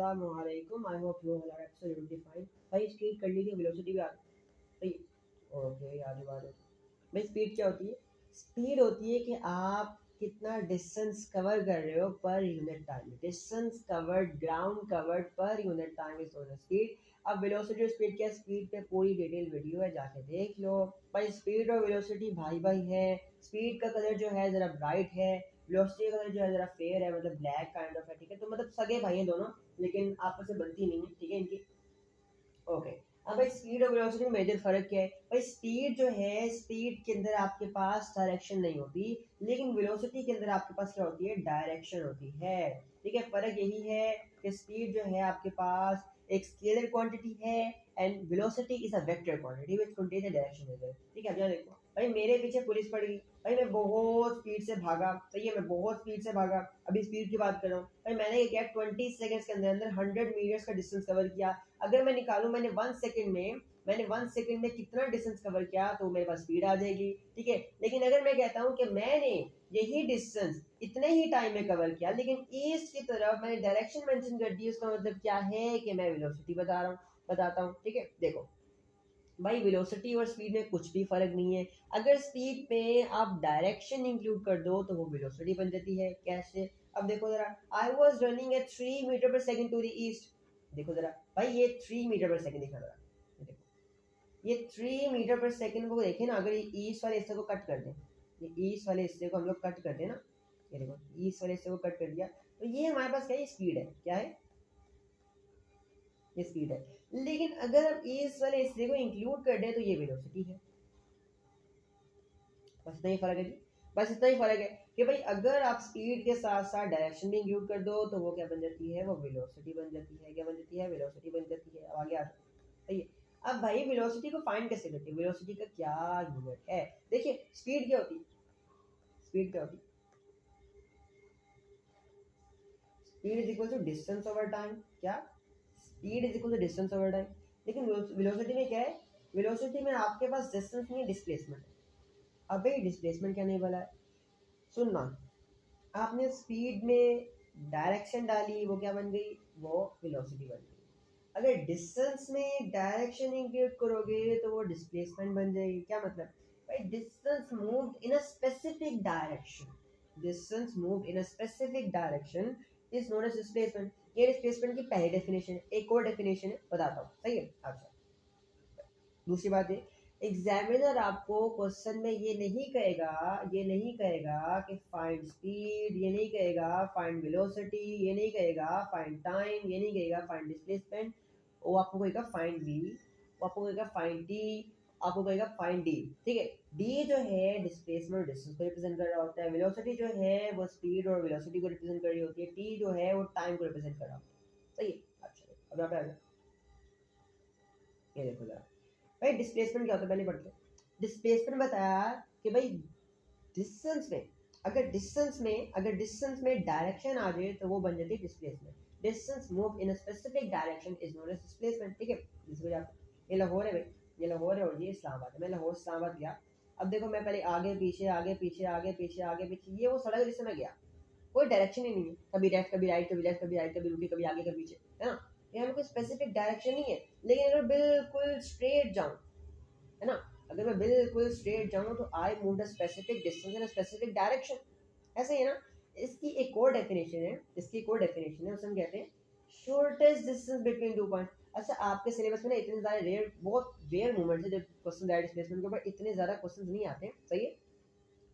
अस्सलामुअलैकुम। I hope you all are absolutely fine. भाई speed कर लीजिए, वेलोसिटी भी आ गई। ओके याद बात है। भाई स्पीड क्या होती है? स्पीड होती है कि आप कितना डिस्टेंस कवर कर रहे हो per unit time. Distance covered, ground covered per unit time is known as speed. अब वेलोसिटी और स्पीड क्या, स्पीड पे पूरी डिटेल वीडियो है, जाके देख लो। भाई स्पीड और वेलोसिटी भाई भाई है। स्पीड का कलर जो है जरा ब्राइट है, वेलोसिटी का कलर जो है जरा फेयर है, मतलब ब्लैक काइंड ऑफ है, ठीक है। तो मतलब सगे भाई हैं दोनों, लेकिन आपस में बनती नहीं है, ठीक है इनकी। ओके। अब भाई स्पीड और वेलोसिटी में मेजर फर्क क्या है? भाई स्पीड जो है, स्पीड के अंदर आपके पास डायरेक्शन नहीं होती, लेकिन वेलोसिटी के अंदर आपके पास क्या होती है? डायरेक्शन होती है, ठीक है। फर्क यही है कि स्पीड जो है आपके पास एक स्केलर क्वांटिटी है and velocity is a vector quantity which contain a direction measure, ठीक है। अब यहाँ देखो भाई, मेरे पीछे पुलिस पड़ गई, भाई मैं बहुत स्पीड से भागा, सही है, मैं बहुत स्पीड से भागा। अभी स्पीड की बात कर रहा हूँ भाई, मैंने ये किया 20 सेकंड्स के अंदर अंदर 100 मीटर्स का डिस्टेंस कवर किया। अगर मैं निकालूं मैंने 1 सेकंड में कितना डिस्टेंस कवर किया, तो मेरे पास स्पीड आ जाएगी, ठीक है। लेकिन अगर मैं कहता हूं कि मैंने यही डिस्टेंस इतने ही टाइम में कवर किया, लेकिन ईस्ट की तरफ मैंने डायरेक्शन मेंशन कर दी, उसका मतलब क्या है कि मैं वेलोसिटी बताता हूं, ठीक है। देखो भाई वेलोसिटी और स्पीड में कुछ भी फर्क नहीं है। अगर स्पीड में आप डायरेक्शन इंक्लूड कर दो तो वो वेलोसिटी बन जाती है। कैसे? अब देखो जरा, I was running at 3 metre per second to the east. देखो जरा भाई, ये 3 मीटर पर सेकेंड दिखा जरा, ये देखो, ये 3 मीटर पर सेकेंड को देखे ना, अगर ये ईस्ट वाले हिस्से को कट कर दें, ये ईस्ट वाले हिस्से को हम लोग कट कर दें ना, ये देखो ईस्ट वाले हिस्से को कट कर दिया, तो ये हमारे पास क्या है? स्पीड है। क्या है? ये स्पीड है। लेकिन अगर हम ईस्ट वाले हिस्से को इंक्लूड कर दें तो ये वेलोसिटी है। बस इतना ही फर्क है जी, बस इतना ही फर्क है कि भाई अगर आप स्पीड के साथ साथ डायरेक्शन भी इंक्लूड कर दो तो वो क्या बन जाती है? वो वेलोसिटी बन जाती है। क्या बन जाती है? वेलोसिटी बन जाती है। अब आगे आ जाओ, सही है। अब भाई वेलोसिटी को फाइंड कैसे करते हैं? वेलोसिटी का क्या यूनिट है? देखिए स्पीड क्या होती है? स्पीड क्या होती है? Speed is equal to distance over time. क्या? Speed is equal to distance over time. लेकिन वेलोसिटी में क्या है? वेलोसिटी में आपके पास डिस्टेंस नहीं है, डिस्प्लेसमेंट है। अबे डिस्प्लेसमेंट क्या नहीं बोला है? सुनना, आपने स्पीड में डायरेक्शन डाली, वो क्या बन गई? वो वेलोसिटी बन गई। अगर डिस्टेंस में डायरेक्शन इंक्लूड करोगे तो वो डिस्प्लेसमेंट बन जाएगी। क्या मतलब? भाई distance moved in a specific direction, distance moved in a specific direction is known as displacement. ये डिस्प्लेसमेंट की पहली डेफिनेशन है। एक और डेफिनेशन है, बताता हूँ, सही है। अच्छा, दूसरी बात है, एग्जामिनर आपको क्वेश्चन में ये नहीं कहेगा कि फाइंड स्पीड, ये नहीं कहेगा फाइंड वेलोसिटी, ये नहीं कहेगा फाइंड टाइम, ये नहीं कहेगा फाइंड डिस्प्लेसमेंट। वो आपको कहेगा फाइंड वी, वो आपको कहेगा फाइंड टी, आपको कहेगा फाइंड डी, ठीक है। डी जो है डिस्प्लेसमेंट और डिस्टेंस को रिप्रेजेंट कर रहा होता है, वेलोसिटी जो है वो स्पीड और वेलोसिटी को रिप्रेजेंट कर रही होती है, टी जो है वो टाइम को रिप्रेजेंट कर रहा होता है, सही है। अच्छा, अब यहाँ पे आ जाओ, ये देखो जरा भाई डिस्प्लेसमेंट क्या होता है, पहले पढ़ते हैं। डिस्प्लेसमेंट बताया कि भाई डिस्टेंस में, अगर डिस्टेंस में डायरेक्शन आ जाए तो वो बन जाती है displacement. Distance move in a specific direction is known as displacement, ठीक है। जैसे आप, ये लाहौर है भाई, ये लाहौर है और ये इस्लामाबाद है। मैं लाहौर से इस्लामाबाद गया। अब देखो मैं पहले आगे पीछे आगे पीछे आगे पीछे आगे पीछे, ये वो सड़क जिससे मैं गया, कोई डायरेक्शन ही नहीं है। कभी लेफ्ट कभी राइट, कभी लेफ्ट कभी राइट, कभी रुके कभी आगे कभी पीछे, है ना। यहाँ में कोई स्पेसिफिक डायरेक्शन नहीं है। लेकिन अगर बिल्कुल स्ट्रेट जाऊं, है ना, अगर मैं बिल्कुल स्ट्रेट जाऊं तो I move the specific distance in specific direction, ऐसे ही है ना। इसकी एक और डेफिनेशन है, उसे हम कहते हैं shortest distance between two point. अच्छा, आपके सिलेबस में ना इतने सारे रेयर, बहुत रेयर मोमेंट्स है जब क्वेश्चन डायरेक्ट डिस्प्लेसमेंट के ऊपर इतने ज्यादा क्वेश्चन नहीं आते, सही है।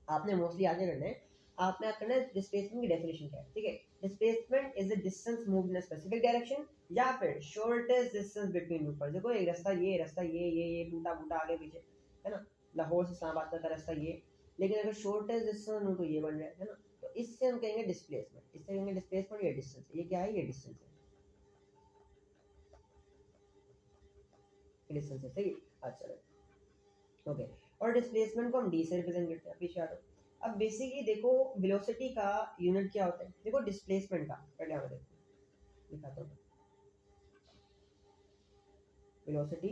आपने मोस्टली आगे करना है, आपने करना है डिस्प्लेसमेंट की डेफिनेशन क्या है, ठीक है। Displacement is the distance moved in a specific direction, या फिर shortest distance between two points. देखो एक रास्ता ये टूटा फूटा आगे पीछे, है ना। लाहौर से इस्लामाबाद तक का रास्ता ये, लेकिन अगर शॉर्टेस्ट डिस्टेंस हो तो ये बन रहा है ना। तो इससे हम कहेंगे डिस्प्लेसमेंट, इससे कहेंगे डिस्प्लेसमेंट या डिस्टेंस। ये क्या है? ये डिस्टेंस है, डिस्टेंस है, सही है। अच्छा, ओके। और डिस्प्लेसमेंट को हम डी से रिप्रेजेंट करते हैं, पीछे आ जाओ। अब बेसिकली देखो वेलोसिटी का यूनिट क्या होता है, देखो डिस्प्लेसमेंट का पहले हमें देखो, दिखाता हूँ। Velocity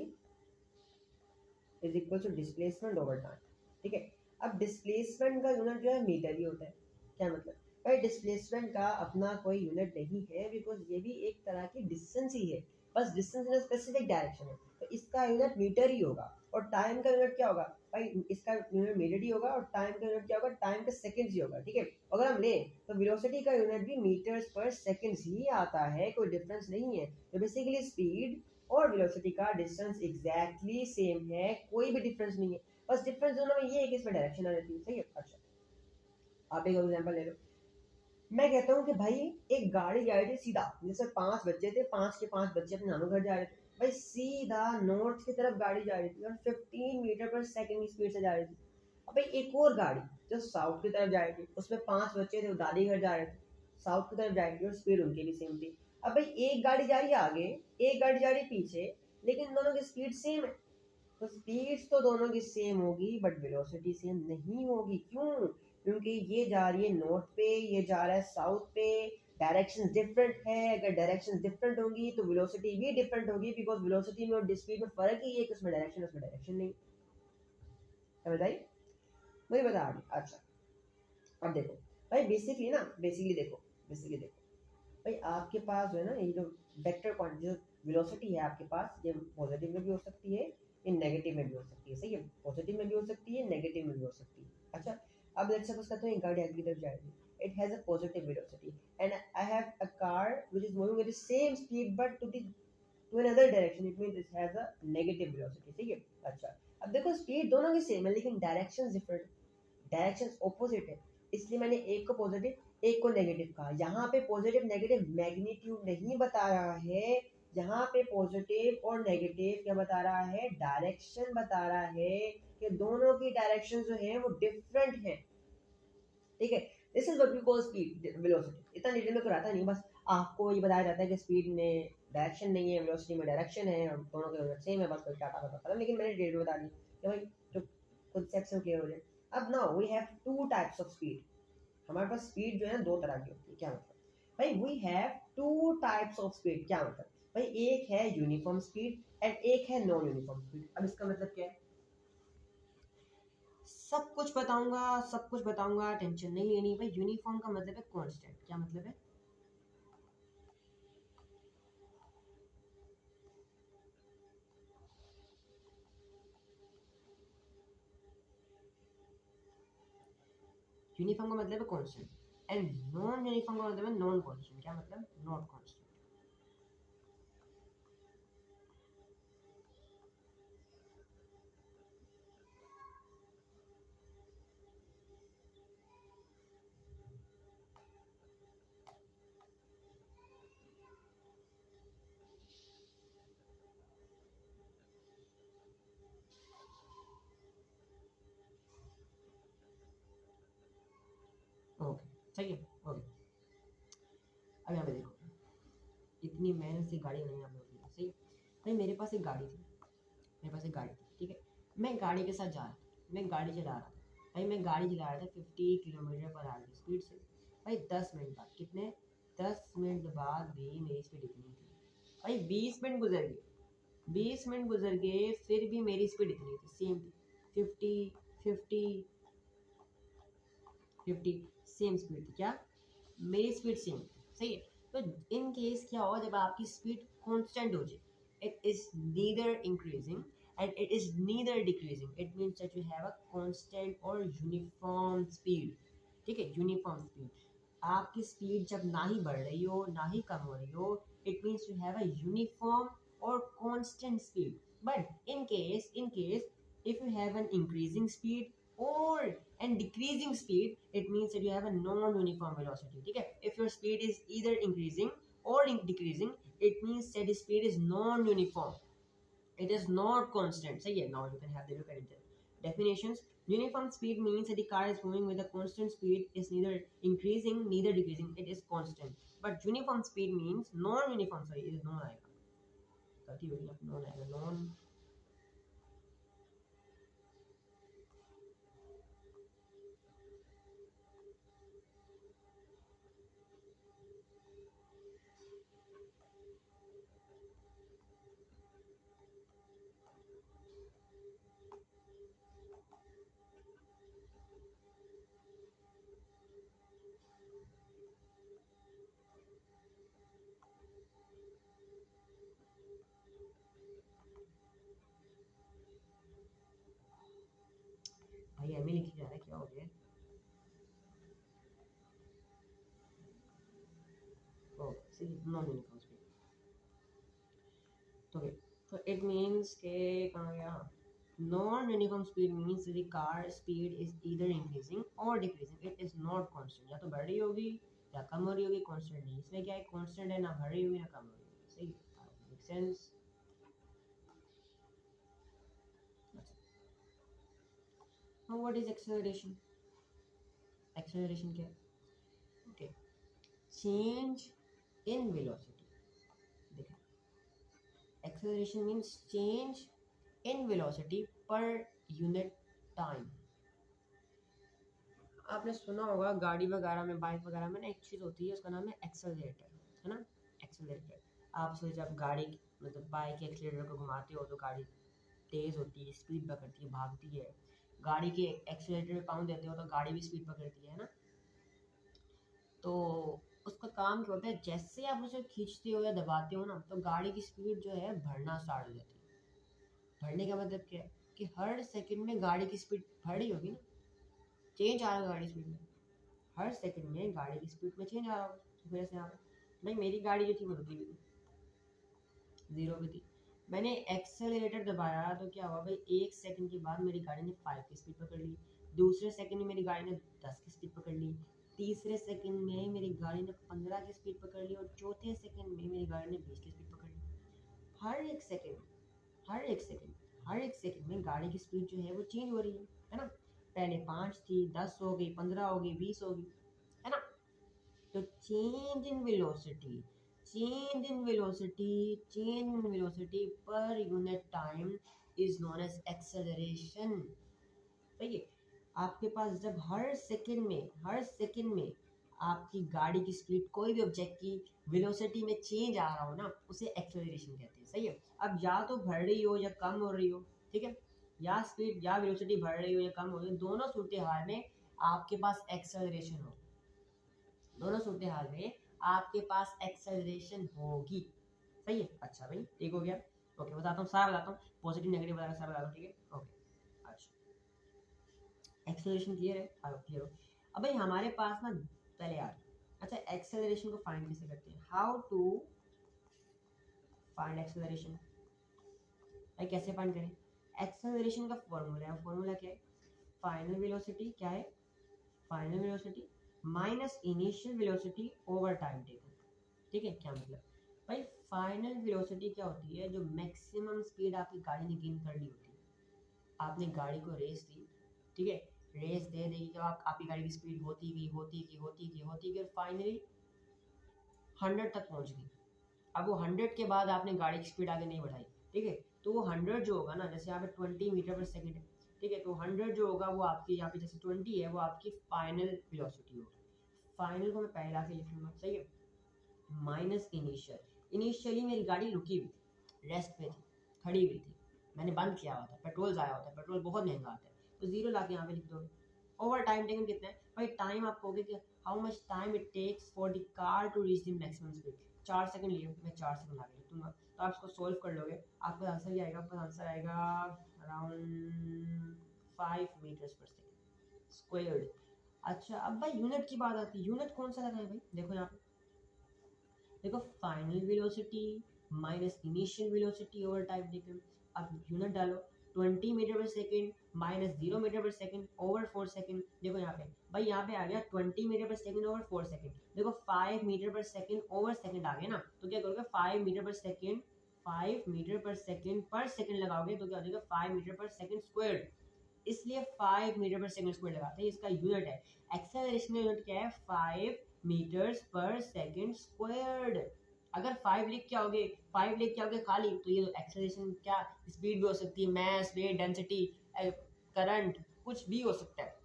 is equal to displacement over time, ठीक है। अब डिस्प्लेसमेंट का यूनिट जो है मीटर ही होता है। क्या मतलब? भाई डिस्प्लेसमेंट का अपना कोई यूनिट नहीं है, बिकॉज ये भी एक तरह की डिस्टेंस ही है, बस डिस्टेंस इन स्पेसिफिक डायरेक्शन है, तो इसका यूनिट मीटर ही होगा। और टाइम का यूनिट क्या होगा भाई, इसका यूनिट मीटर ही होगा, और टाइम का यूनिट क्या होगा, टाइम का सेकंड्स ही होगा, ठीक है। अगर हम लें तो वेलोसिटी का यूनिट भी मीटर्स पर सेकंड्स ही आता है, कोई डिफरेंस नहीं है। तो बेसिकली स्पीड और वेलोसिटी का डिस्टेंस एग्जैक्टली सेम है, कोई भी डिफरेंस नहीं है, बस डिफरेंस दोनों में ये है कि इसमें डायरेक्शन आ जाती है, सही है। अच्छा, आप एक एग्जांपल ले लो। मैं कहता हूँ कि भाई एक गाड़ी जा रही थी सीधा, जैसे 5 बच्चे थे, 5 के 5 बच्चे अपने नानू घर जा रहे थे, भाई सीधा नॉर्थ की तरफ गाड़ी जा रही थी और 15 मीटर पर सेकंड की स्पीड से जा रही थी। अब भाई एक और गाड़ी जो साउथ की तरफ जा रही थी, उसमें 5 बच्चे थे, वो दादी घर जा रहे थे, साउथ की तरफ जा रही थी और स्पीड उनकी भी सेम थी। अब भाई एक गाड़ी जा रही है आगे, एक गाड़ी जा रही है पीछे, लेकिन दोनों की स्पीड सेम है। तो स्पीड्स तो दोनों की सेम होगी, बट वेलोसिटी सेम नहीं होगी। क्यों? क्योंकि ये जा रही है नॉर्थ पे, ये जा रहा है साउथ पे, डायरेक्शन डिफरेंट है। अगर डायरेक्शन डिफरेंट होगी तो वेलोसिटी भी डिफरेंट होगी, बिकॉज वेलोसिटी में और स्पीड में फर्क ही है कि उसमें डायरेक्शन नहीं। समझ आई? मुझे बता रही। अच्छा, अब देखो भाई, बेसिकली देखो भाई, आपके पास जो है ना, ये जो वेक्टर क्वांटिटी जो वेलोसिटी है आपके पास, ये पॉजिटिव में भी हो सकती है, ये नेगेटिव में भी हो सकती है, सही है। पॉजिटिव में भी हो सकती है, नेगेटिव में भी हो सकती है। अच्छा, अब लेट्स सपोज करते हैं एक गाड़ी आगे की तरफ जा रही है, it has a positive velocity and I have a car which is moving with the same speed but to another direction, it means it has a negative velocity, ठीक है। अच्छा, अब देखो स्पीड दोनों की सेम है, लेकिन डायरेक्शंस डिफरेंट, डायरेक्शन ऑपोजिट है, इसलिए मैंने एक को पॉजिटिव एक को नेगेटिव कहा। यहाँ पे पॉजिटिव नेगेटिव मैग्नीट्यूड नहीं बता रहा है, यहाँ पे पॉजिटिव और नेगेटिव क्या बता रहा है, डायरेक्शन बता रहा है, कि दोनों की डायरेक्शन जो है वो डिफरेंट है, ठीक है। This is what we call speed velocity. इतना डिटेल में कराता नहीं, बस आपको ये बताया जाता है कि स्पीड में डायरेक्शन नहीं है, वेलोसिटी में डायरेक्शन है, और दोनों के यूनिट सेम है, बस कोई टाटा का पता। लेकिन मैंने डिटेल बता दी कि भाई जो कॉन्सेप्ट से क्लियर हो जाए। अब now we have two types of speed. हमारे पास स्पीड जो है ना दो तरह की होती है। क्या मतलब भाई, we have two types of speed. क्या मतलब भाई, एक है यूनिफॉर्म स्पीड एंड एक है नॉन यूनिफॉर्म स्पीड। अब इसका मतलब क्या है, सब कुछ बताऊंगा, टेंशन नहीं लेनी भाई। यूनिफॉर्म का मतलब है कांस्टेंट। क्या मतलब है? यूनिफॉर्म का मतलब है कांस्टेंट एंड नॉन यूनिफॉर्म का मतलब है नॉन कांस्टेंट। क्या मतलब? Not constant. ओके, सही है। ओके, अब यहाँ पे देखो, इतनी मेहनत से गाड़ी नहीं आपने होती है, सही। भाई मेरे पास एक गाड़ी थी, ठीक है। मैं गाड़ी के साथ जा रहा था, मैं गाड़ी चला रहा था, भाई मैं गाड़ी चला रहा था 50 किलोमीटर पर आवर की स्पीड से। भाई 10 मिनट बाद, कितने, 10 मिनट बाद भी मेरी स्पीड इतनी थी। भाई 20 मिनट गुजर गए, 20 मिनट गुजर गए, फिर भी मेरी स्पीड इतनी थी, सेम थी। 50, 50, 50, सेम स्पीड थी। क्या? मेरी स्पीड सेम थी, सही है। तो इन केस क्या हो, जब आपकी स्पीड कांस्टेंट हो जाए, it is neither increasing and it is neither decreasing, it means that you have a constant or uniform speed, ठीक है। यूनिफॉर्म स्पीड, आपकी स्पीड जब ना ही बढ़ रही हो ना ही कम हो रही हो, it means you have a uniform और constant speed. But in case if you have an increasing speed or and decreasing speed, it means that you have a non-uniform velocity, ठीक है। if your speed is either increasing or decreasing, it means that the speed is non-uniform, it is not constant, सही है। now you can have the look at it. Definitions: uniform speed means that the car is moving with a constant speed, is neither increasing neither decreasing, it is constant. but uniform speed means non-uniform, sorry, it is non आएगा, गलती हो गई, non आएगा, non भाई M लिखी जा रहा है, क्या हो गया? Non uniform speed. ओके, तो इट मीन्स के कहाँ गया? Non uniform speed means the car speed is either increasing और decreasing, it is not constant, या तो बढ़ रही होगी या कम हो रही होगी, कांस्टेंट नहीं। इसमें क्या है, कांस्टेंट है, ना बढ़ रही होगी ना कम हो रही होगी। सही, make sense? Now what is acceleration? Acceleration क्या है? Okay, change in velocity. देखा, acceleration means change in velocity per unit time. आपने सुना होगा गाड़ी वगैरह में, बाइक वगैरह में ना एक चीज़ होती है, उसका नाम है एक्सेलरेटर, है ना? एक्सेलरेटर। आप सोचिए, जब गाड़ी मतलब बाइक के एक्सेलरेटर को घुमाते हो तो गाड़ी तेज़ होती है, स्पीड पकड़ती है, भागती है। गाड़ी के एक्सेलरेटर में पाँव देते हो तो गाड़ी भी स्पीड पकड़ती है ना? तो उसका काम क्या होता है, जैसे आप उसे खींचते हो या दबाते हो ना, तो गाड़ी की स्पीड जो है बढ़ना स्टार्ट हो जाती है। बढ़ने का मतलब क्या है कि हर सेकंड में गाड़ी की स्पीड बढ़ रही होगी ना, चेंज आ रहा है गाड़ी स्पीड में, हर सेकंड में गाड़ी की स्पीड में चेंज आ रहा होगा। तो फिर ऐसे आ रहा है। भाई मेरी गाड़ी जो थी वो रुकी हुई थी, जीरो पे थी। मैंने एक्सेलरेटर दबाया तो क्या हुआ भाई, एक सेकंड के बाद मेरी गाड़ी ने 5 की स्पीड पकड़ ली, दूसरे सेकंड में मेरी गाड़ी ने 10 की स्पीड पकड़ ली, तीसरे सेकंड में मेरी गाड़ी ने 15 की स्पीड पकड़ ली, और चौथे सेकंड में मेरी गाड़ी ने 20 की स्पीड पकड़ ली। हर एक सेकंड, हर एक सेकंड, हर एक सेकंड में गाड़ी की स्पीड जो है वो चेंज हो रही है ना? पहले 5 थी, 10 हो गई, 15 हो गई, 20 हो गई, है ना? तो change in velocity, change in velocity, change in velocity per unit time is known as acceleration। सही है? आपके पास जब हर सेकंड में, हर सेकंड में आपकी गाड़ी की स्पीड, कोई भी ऑब्जेक्ट की वेलोसिटी में चेंज आ रहा हो ना, उसे एक्सेलरेशन कहते हैं। सही है? अब या तो बढ़ रही हो या कम हो रही हो, ठीक है, या स्पीड या वेलोसिटी बढ़ रही हो या कम हो रही हो, दोनों सूरत हाल में आपके पास एक्सेलरेशन हो, दोनों सूरत हाल में आपके पास एक्सेलरेशन होगी। सही है? अच्छा भाई, ठीक हो गया। ओके, बताता हूँ, सारा बताता हूँ, पॉजिटिव नेगेटिव बताना सारा बताता हूँ, ठीक है? ओके, अच्छा, एक्सेलरेशन क्लियर है? हाँ क्लियर हो। अब भाई हमारे पास ना, पहले यार, अच्छा एक्सेलरेशन को फाइंड कैसे करते हैं, हाउ टू फाइंड एक्सेलरेशन? भाई कैसे फाइंड करें? एक्सेलरेशन का फॉर्मूला है, फॉर्मूला क्या है? फाइनल वेलोसिटी, क्या है? Final velocity minus initial velocity over time taken. ठीक है? क्या मतलब भाई, फाइनल वेलोसिटी क्या होती है, जो मैक्सिमम स्पीड आपकी गाड़ी ने गेन कर ली होती है। आपने गाड़ी को रेस दी, ठीक है, रेस दे देगी, जब आपकी गाड़ी की स्पीड होती गई, होती गई, होती गई, होती गई, और फाइनली 100 तक पहुंच गई। अब वो 100 के बाद आपने गाड़ी की स्पीड आगे नहीं बढ़ाई, ठीक है, तो वो 100 जो होगा ना, जैसे यहाँ पे 20 मीटर पर सेकंड है, ठीक है, तो 100 जो होगा वो आपकी, यहाँ पे जैसे 20 है, वो आपकी फाइनल वेलोसिटी होगी। फाइनल को मैं पहले आके लिख लूंगा, सही है, माइनस इनिशियल। इनिशियली मेरी गाड़ी रुकी हुई थी, रेस्ट पे थी, खड़ी हुई थी, मैंने बंद किया हुआ था, पेट्रोल ज़ाया होता है, पेट्रोल बहुत महंगा आता है, तो जीरो ला के यहाँ पे लिख दोगे। ओवर टाइम टेकन कितना है भाई, टाइम आप कहोगे कि how much time it takes for the car to reach the maximum speed, 4 second लिए, मैं 4 सेकंड ला के लिख दूंगा। तो आप इसको सोल्व कर लोगे, आपका आंसर क्या आएगा? आपका आंसर आएगा अराउंड 5 मीटर्स पर सेकंड स्क्वायर्ड। अच्छा, अब भाई यूनिट की बात आती है, यूनिट कौन सा लगाए भाई? देखो यहाँ पे, देखो, final velocity minus initial velocity over time taken. अब यूनिट डालो, 20 metre per second minus 0 metre per second over 4 second. देखो यहाँ पे भाई, यहाँ पे आ गया 20 metre per second over 4 second. देखो 5 metre per second over second आ गया ना, तो क्या करोगे, 5 metre per second, 5 metre per second लगाओगे तो क्या हो जाएगा, 5 मीटर पर सेकंड स्क्वायर्ड। इसलिए 5 मीटर पर सेकंड स्क्वायर लगाते हैं, इसका यूनिट है। एक्सेलरेशन का यूनिट क्या है? 5 मीटर्स पर सेकंड स्क्वायर्ड। अगर 5 लिख के आओगे, 5 लिख के आओगे खाली, तो ये एक्सेलरेशन क्या स्पीड भी हो सकती है, मास, वेट, डेंसिटी, करंट, कुछ भी हो सकता है।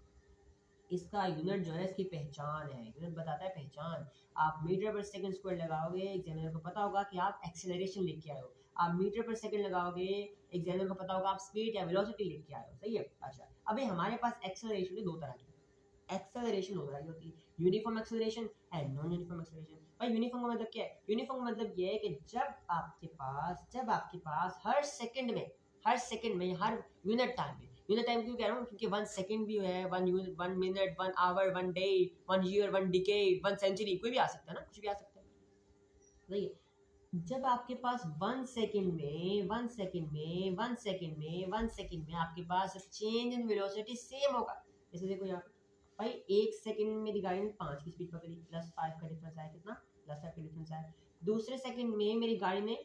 इसका यूनिट जो है, इसकी पहचान है, यूनिट बताता है पहचान। आप मीटर पर सेकंड स्क्वायर लगाओगे, एग्जामिनर को पता होगा कि आप एक्सेलरेशन लिख के आए हो। आप मीटर पर सेकंड लगाओगे, एग्जामिनर को पता होगा आप स्पीड या वेलोसिटी लिख के आए हो। सही है? अच्छा, अभी हमारे पास एक्सेलरेशन दो तरह की, एक्सेलरेशन हो रही होती है, uniform acceleration and non uniform acceleration. भाई यूनिफॉर्म का मतलब क्या है? यूनिफॉर्म का मतलब ये है कि जब आपके पास हर सेकंड में, हर यूनिट टाइम में यूनिट टाइम क्यों कह रहा हूँ, क्योंकि 1 सेकंड भी है, 1 minute, 1 hour, 1 day, 1 year, 1 decade, 1 century, कोई भी आ सकता है ना, कुछ भी आ सकता है। सही है। जब आपके पास 1 सेकंड में 1 सेकंड में 1 सेकंड में 1 सेकंड में आपके पास चेंज इन वेलोसिटी सेम होगा। जैसे देखो यहाँ भाई 1 सेकंड में मेरी गाड़ी ने 5 की स्पीड पकड़ी, +5 का डिफरेंस आया, कितना +5 का डिफरेंस आया। दूसरे सेकंड में मेरी गाड़ी ने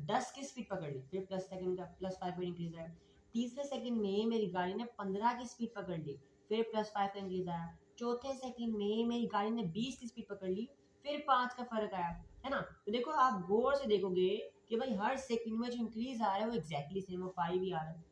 10 की स्पीड पकड़ ली, फिर प्लस सेकंड का +5 का इंक्रीज आया। तीसरे सेकंड में मेरी गाड़ी ने 15 की स्पीड पकड़ ली, फिर +5 का इंक्रीज आया। चौथे सेकंड में मेरी गाड़ी ने 20 की स्पीड पकड़ ली, फिर 5 का फर्क आया, है ना। तो देखो आप गौर से देखोगे कि भाई हर सेकंड में जो इंक्रीज आ रहा है वो एग्जैक्टली सेम वो 5 ही आ रहा है।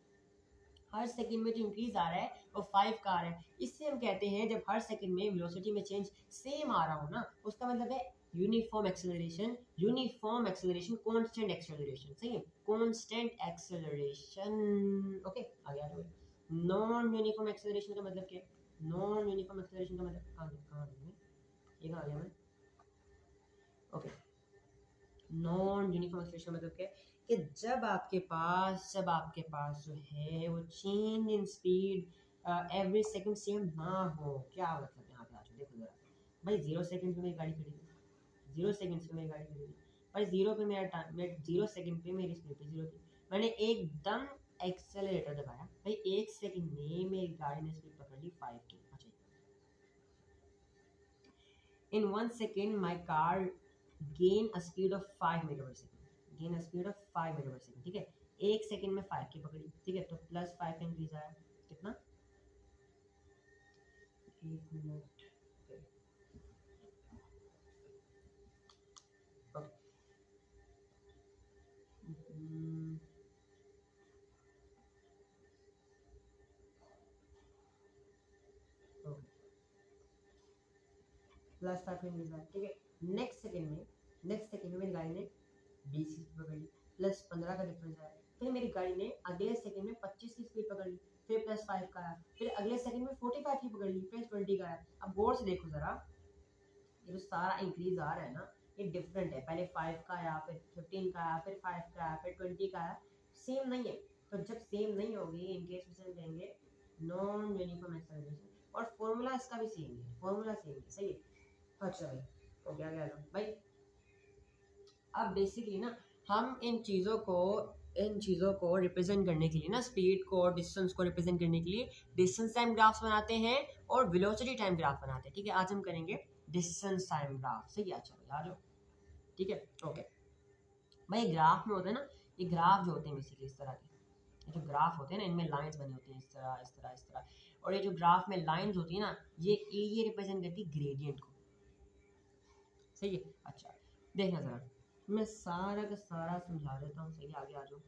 हर सेकंड में जो इंक्रीज आ रहा है वो 5 का आ रहा है। इससे हम कहते हैं जब हर सेकंड में वेलोसिटी में चेंज सेम आ रहा हो ना, उसका मतलब है uniform acceleration, uniform acceleration, constant acceleration. सही है, कांस्टेंट एक्सेलरेशन। ओके, आगे आ जाओ। नॉन यूनिफॉर्म एक्सेलरेशन का मतलब क्या है? नॉन यूनिफॉर्म एक्सेलरेशन का मतलब कहाँ कहाँ ये कहाँ आ गया मैं? ओके, नॉन यूनिफॉर्म एक्सेलरेशन मतलब क्या है कि जब आपके पास जो है वो change in speed every second same ना हो। क्या मतलब यहाँ पे आज देखो जरा भाई, 0 सेकंड पे मेरी गाड़ी खड़ी थी, 0 सेकंड पे मेरी गाड़ी खड़ी थी भाई, 0 पे मेरा टाइम, मैं 0 सेकंड पे मेरी स्पीड पे 0 थी, मैंने एकदम एक्सेलरेटर दबाया भाई, 1 सेकंड में मेरी गाड़ी ने स्पीड पकड़ ली 5 की। अच्छा, in 1 second my car gain a speed of 5 metre per second, gain a speed of 5 metre per second. ठीक है, 1 सेकंड में 5 की पकड़ी, ठीक है, तो +5 का इंक्रीज आया, कितना 1 मिनट। +5 का इंक्रीज आया, ठीक है। नेक्स्ट सेकंड में मेरी गाड़ी ने 20 की स्पीड पकड़ ली, +15 का डिफरेंस आया, फिर मेरी गाड़ी ने अगले सेकंड में 25 की स्पीड पकड़ ली, फिर +5 का आया, फिर अगले सेकंड में 45 की पकड़ ली, फिर 20 का आया। अब गौर से देखो जरा, ये जो सारा इंक्रीज आ रहा है ना, ये डिफरेंट है, पहले 5 का आया, फिर 15 का आया, फिर 5 का आया, फिर 20 का आया, सेम नहीं है। तो जब सेम नहीं होगी इन केस में हम कहेंगे नॉन यूनिफॉर्म एक्सेलरेशन, और फॉर्मूला इसका भी सेम है, फॉर्मूला सेम है। सही है। अच्छा भाई, हो गया गया भाई। अब बेसिकली ना हम इन चीज़ों को रिप्रेजेंट करने के लिए ना, स्पीड को और डिस्टेंस को रिप्रेजेंट करने के लिए डिस्टेंस टाइम ग्राफ्स बनाते हैं और वेलोसिटी टाइम ग्राफ बनाते हैं। ठीक है, आज हम करेंगे डिस्टेंस टाइम ग्राफ। सही है, अच्छा भाई आ जाओ। ठीक है, ओके भाई, ग्राफ में होता है ना, ये ग्राफ जो होते हैं बेसिकली इस तरह के, ये जो ग्राफ होते हैं ना, इनमें लाइंस बनी होती हैं इस तरह इस तरह इस तरह, और ये जो ग्राफ में लाइंस होती है ना, ये रिप्रेजेंट करती है ग्रेडियंट को। सही है, अच्छा देखना जरा, मैं सारा का सारा समझा देता हूँ। सही, आगे आ जाओ।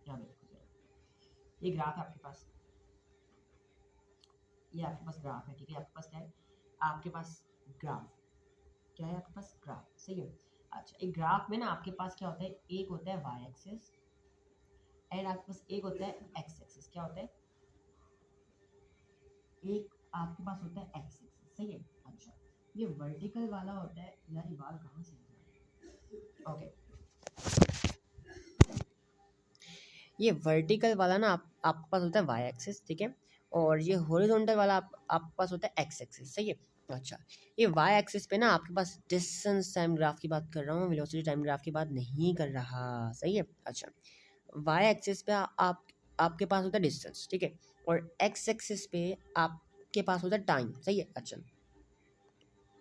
यहाँ पे देखो जरा, ये ग्राफ है आपके पास, ये आपके पास ग्राफ है। ठीक है, आपके पास क्या है, आपके पास ग्राफ, क्या है आपके पास ग्राफ। सही है, अच्छा एक ग्राफ में ना आपके पास क्या होता है, एक होता है वाई एक्सिस एंड आपके पास एक होता है एक्स एक्सिस। क्या होता है, एक आपके पास होता है एक्स एक्सिस। सही है, अच्छा ये वर्टिकल वाला होता है, यार ये बाल कहाँ से ओके, ये वर्टिकल वाला ना आपके पास होता है वाई एक्सिस, ठीक है, और ये हॉरिजॉन्टल वाला आपके पास होता है एक्स एक्सिस। सही है, अच्छा ये वाई एक्सिस पे ना आपके पास डिस्टेंस टाइम ग्राफ की बात कर रहा हूँ, वेलोसिटी टाइम ग्राफ की बात नहीं कर रहा। सही है, अच्छा वाई एक्सिस पे आपके पास होता है डिस्टेंस, ठीक है, और एक्स एक्सिस पे आपके पास होता है टाइम। सही है, अच्छा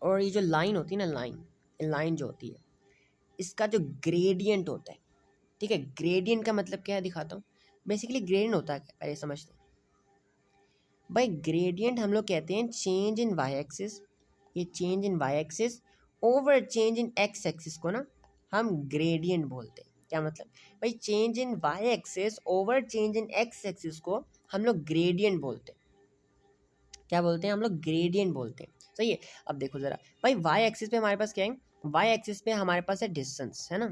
और ये जो लाइन होती है ना, लाइन जो होती है, इसका जो ग्रेडियंट होता है, ठीक है, ग्रेडियंट का मतलब क्या है दिखाता हूँ। बेसिकली ग्रेडियंट होता है क्या, पहले समझते हैं भाई। ग्रेडियंट हम लोग कहते हैं चेंज इन वाई एक्सिस, ये change in Y axis over change in X axis को ना हम ग्रेडियंट बोलते हैं। क्या मतलब भाई, change in Y axis over change in X axis को हम लोग ग्रेडियंट बोलते हैं। क्या बोलते हैं हम लोग, ग्रेडियंट बोलते हैं। सही है, अब देखो जरा भाई, वाई एक्सिस पे हमारे पास क्या है, वाई एक्सिस पे हमारे पास है डिस्टेंस, है ना,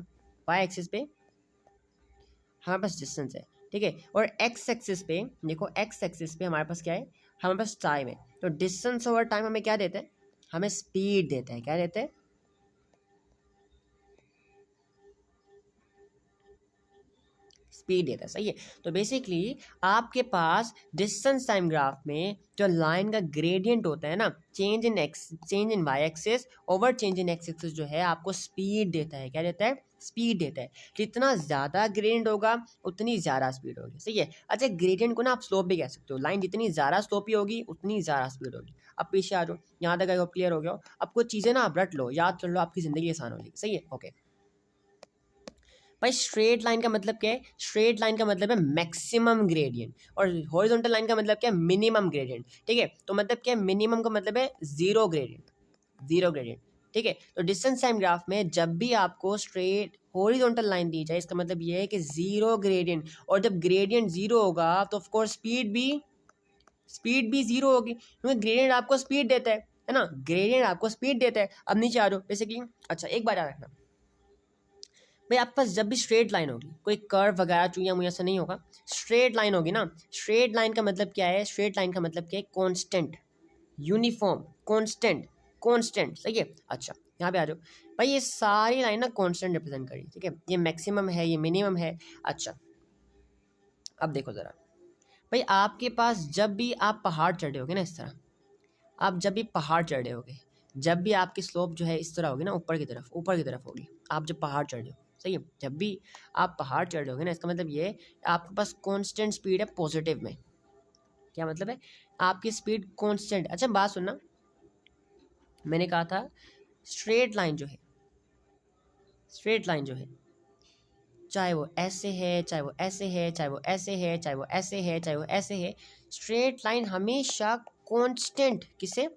वाई एक्सिस पे हमारे पास डिस्टेंस है, ठीक है, और एक्स एक्सिस पे देखो, एक्स एक्सिस पे हमारे पास क्या है, हमारे पास टाइम है। तो डिस्टेंस ओवर टाइम हमें क्या देता है, हमें स्पीड देता है। क्या देता है, स्पीड देता है, सही है। तो बेसिकली आपके पास डिस्टेंस टाइम ग्राफ में जो लाइन का ग्रेडियंट होता है ना, change in Y axis over change in X axis जो है आपको स्पीड देता है। क्या देता है? स्पीड देता है। जितना ज़्यादा ग्रेडियंट होगा उतनी ज़्यादा स्पीड होगी, सही है। अच्छा, ग्रेडियंट को ना आप स्लोप भी कह सकते हो। लाइन जितनी ज़्यादा स्लोपी होगी उतनी ज़्यादा स्पीड होगी। अब पीछे आ जाओ, यहाँ तक आई क्लियर हो गया हो। अब कुछ चीज़ें ना आप रट लो, याद कर लो, आपकी ज़िंदगी आसान हो जाएगी, सही है। ओके भाई, स्ट्रेट लाइन का मतलब क्या है? स्ट्रेट लाइन का मतलब है मैक्सिमम ग्रेडियंट, और हॉरिजॉन्टल लाइन का मतलब क्या है? मिनिमम ग्रेडियंट, ठीक है। तो मतलब क्या है? मिनिमम का मतलब है जीरो ग्रेडियंट, जीरो ग्रेडियंट, ठीक है। तो डिस्टेंस टाइम ग्राफ में जब भी आपको स्ट्रेट हॉरिजॉन्टल लाइन दी जाए, इसका मतलब ये है कि जीरो ग्रेडियंट, और जब ग्रेडियंट जीरो होगा तो ऑफ कोर्स स्पीड भी जीरो होगी, क्योंकि ग्रेडियंट आपको स्पीड देता है ना, ग्रेडियंट आपको स्पीड देता है। अब नीचे आ जाओ बेसिकली। अच्छा, एक बार याद रखना भाई, आपके पास जब भी स्ट्रेट लाइन होगी, कोई कर्व वगैरह चुया मुया से नहीं होगा, स्ट्रेट लाइन होगी ना, स्ट्रेट लाइन का मतलब क्या है? स्ट्रेट लाइन का मतलब क्या है? कांस्टेंट, यूनिफॉर्म, कांस्टेंट, कांस्टेंट, सही है। अच्छा, यहाँ पे आ जाओ भाई, ये सारी लाइन ना कांस्टेंट रिप्रेजेंट करी, ठीक है। ये मैक्सिमम है, ये मिनिमम है। अच्छा, अब देखो ज़रा भाई, आपके पास जब भी आप पहाड़ चढ़े होगे ना, इस तरह आप जब भी पहाड़ चढ़ रहे होगे, जब भी आपकी स्लोप जो है इस तरह होगी ना, ऊपर की तरफ होगी, आप जब पहाड़ चढ़ रहे हो, सही है। जब भी आप पहाड़ चढ़ रहे होगे ना, इसका मतलब ये है आपके पास कांस्टेंट स्पीड है पॉजिटिव में। क्या मतलब है? आपकी स्पीड कांस्टेंट। अच्छा, बात सुनना, मैंने कहा था स्ट्रेट लाइन जो है, स्ट्रेट लाइन जो है, चाहे वो ऐसे है, चाहे वो ऐसे है, चाहे वो ऐसे है, चाहे वो ऐसे है, चाहे वो ऐसे है, स्ट्रेट लाइन हमेशा कांस्टेंट, किसे?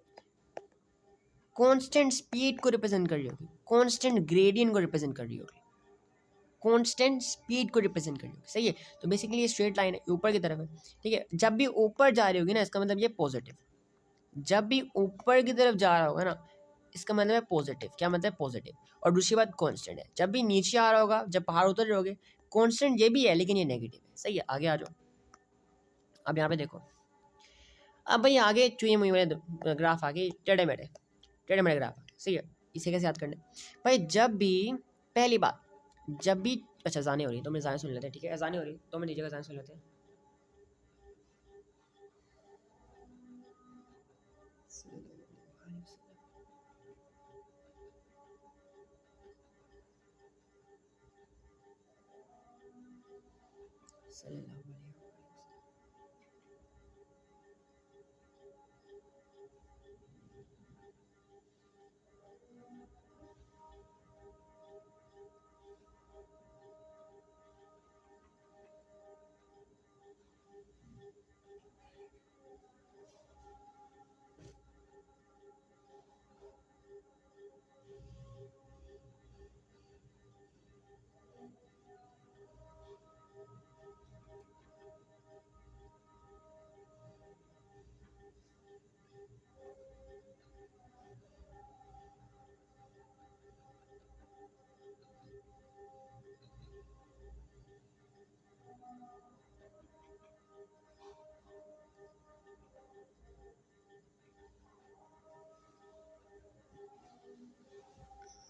कांस्टेंट स्पीड को रिप्रेजेंट कर रही होगी, कांस्टेंट ग्रेडियंट को रिप्रेजेंट कर रही होगी, कांस्टेंट स्पीड को रिप्रेजेंट कर रही होगी, सही है। तो बेसिकली ये स्ट्रेट लाइन है, ऊपर की तरफ है, ठीक है। जब भी ऊपर जा रही होगी ना, इसका मतलब ये पॉजिटिव। जब भी ऊपर की तरफ जा रहा होगा ना, इसका मतलब है पॉजिटिव। क्या मतलब? पॉजिटिव। और दूसरी बात कांस्टेंट है। जब भी नीचे आ रहा होगा, जब पहाड़ उतर रहे होगे, कांस्टेंट ये भी है लेकिन ये नेगेटिव है, सही है। आगे आ जाओ, अब यहाँ पे देखो। अब भाई आगे चुई मुई वाले ग्राफ आगे, टेढ़े मेढ़े ग्राफ, सही है। इसे कैसे याद करना है भाई? जब भी, पहली बात, जब भी, अच्छा अज़ानें हो रही तो मैं अज़ानें सुन लेते हैं, ठीक है। अज़ानें हो रही तो मैं नीचे का अज़ान सुन लेते हैं।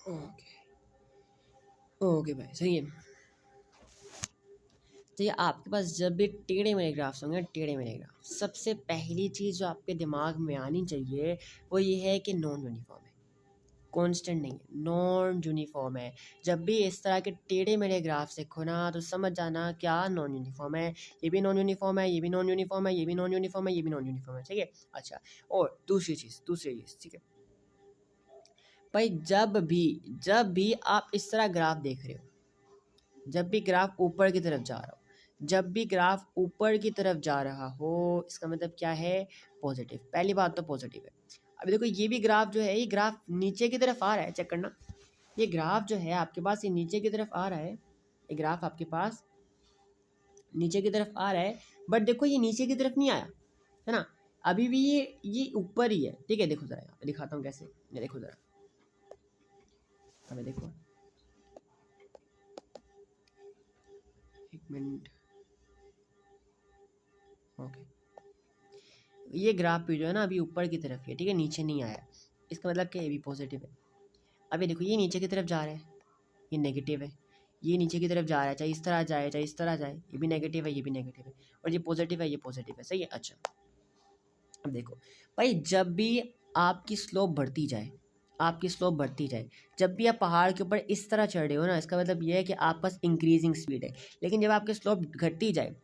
ओके ओके भाई, सही है। तो ये आपके पास जब भी टेढ़े मेढ़े ग्राफ्स होंगे, टेढ़े मेढ़े ग्राफ, सबसे पहली चीज़ जो आपके दिमाग में आनी चाहिए वो ये है कि नॉन यूनिफॉर्म है, कांस्टेंट नहीं है, नॉन यूनिफॉर्म है। जब भी इस तरह के टेढ़े मेढ़े ग्राफ देखो ना, तो समझ जाना क्या नॉन यूनिफॉर्म है। ये भी नॉन यूनिफॉर्म है, ये भी नॉन यूनिफॉर्म है, ये भी नॉन यूनिफॉर्म है, ये भी नॉन यूनिफॉर्म है, ठीक है। अच्छा, और दूसरी चीज़, ठीक है भाई, जब भी आप इस तरह ग्राफ देख रहे हो, जब भी ग्राफ ऊपर की तरफ जा रहा हो, जब भी ग्राफ ऊपर की तरफ जा रहा हो, इसका मतलब क्या है? पॉजिटिव। पहली बात तो पॉजिटिव है। अभी देखो, ये भी ग्राफ जो है, ये ग्राफ नीचे की तरफ आ रहा है, चेक करना। ये ग्राफ जो है आपके पास, ये नीचे की तरफ आ रहा है, ये ग्राफ आपके पास नीचे की तरफ आ रहा है, बट देखो ये नीचे की तरफ नहीं आया, है ना। अभी भी ये ऊपर ही है, ठीक है। देखो ज़रा, यहाँ पे दिखाता हूँ कैसे, ये देखो ज़रा, हमें देखो, एक मिनट, ओके। ये ग्राफ भी जो है ना, अभी ऊपर की तरफ है, ठीक है, नीचे नहीं आया। इसका मतलब क्या? ये भी पॉजिटिव है। अभी देखो, ये नीचे की तरफ जा रहा है, ये नेगेटिव है। ये नीचे की तरफ जा रहा है, चाहे इस तरह जाए चाहे इस तरह जाए, ये भी नेगेटिव है ये भी नेगेटिव है, और ये पॉजिटिव है ये पॉजिटिव है, सही है। अच्छा अब देखो भाई, जब भी आपकी स्लोप बढ़ती जाए, आपकी स्लोप बढ़ती जाए, जब भी आप पहाड़ के ऊपर इस तरह चढ़ रहे हो ना, इसका मतलब ये है कि आपके पास इंक्रीजिंग स्पीड है। लेकिन जब आपकी स्लोप घटती जाए,